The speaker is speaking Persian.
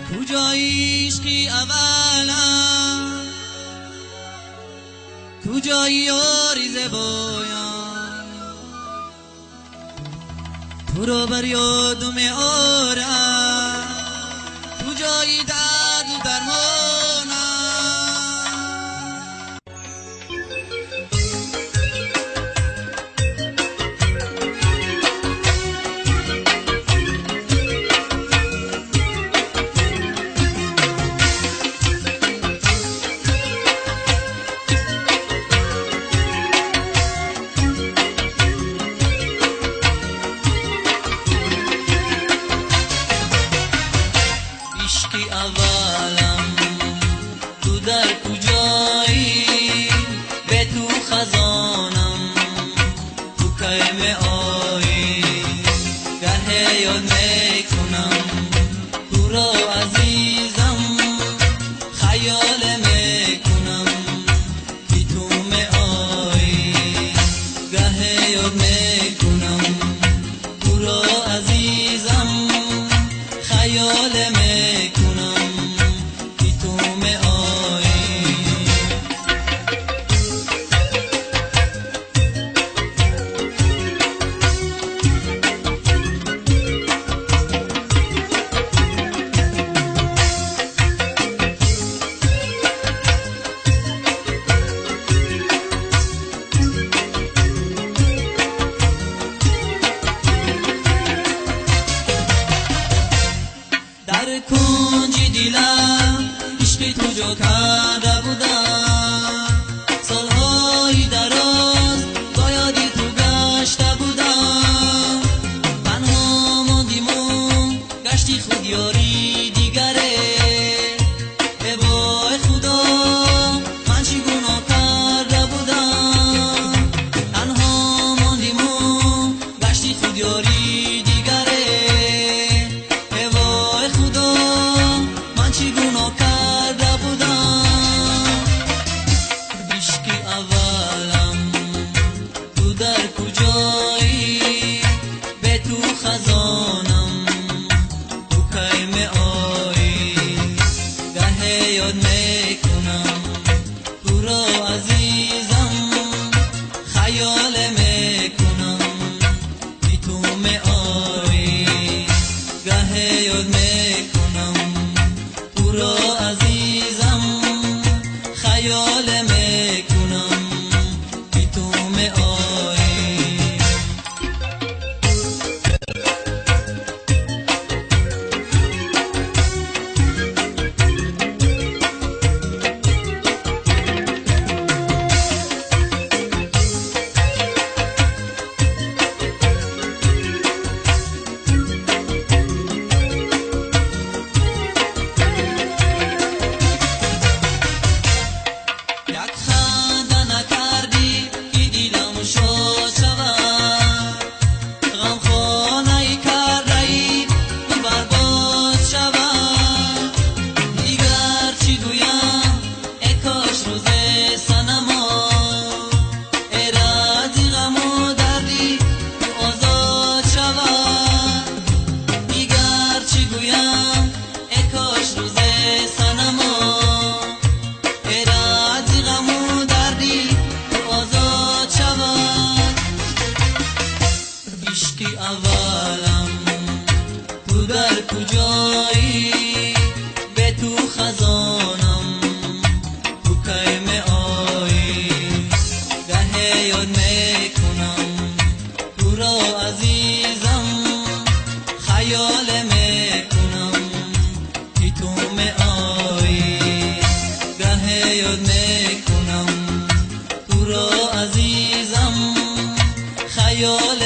کجایی عشقی اولم، کجایی یاری زبایم، تو رو بر یادم آرم، کجایی درد و درمانم. عشقی اولم تو در کجایی، به تو خزانم تو کیم آیی، گه یاد میکنم تو را عزیزم، خیال میکنم که تو می آیی، گه یاد میکنم تو را عزیزم، خیال میکنم که تو می آیی. در کنج دلم عشق تو جا کرده بودم، سالهای دراز با یادی تو گشته بودم، تنها ماندیم و گشتی خود یاری دیگره، ای وای خدا من چی گناه کرده بودم، تنها ماندیم و گشتی خود یاری دیگره، ای وای خدا من چی گناه کرده بودم. عشقی اولم تو در کجایی، به تو خزانم تو کیم آیی، گه یاد میکنم تو را عزیزم، خیال میکنم که تو می آیی، گه یاد میکنم تو را عزیزم، خیال میکنم که تو می آیی. یک خنده نکردی که دلم شاد شود، غمخانه کرده ای که برباد شود، دیگر چی گویم ای کاش روز صنما، ای رازی غم و دردی تو آزاد شود، دیگر چی گویم ای کاش روز صنما، ای رازی غم و دردی تو آزاد شود. عشقی اولم تو در کجایی، به تو خزانم تو کیم آیی، گه یاد میکنم تو را عزیزم، خیال میکنم که تو می آیی، گه یاد میکنم تو را عزیزم، خیال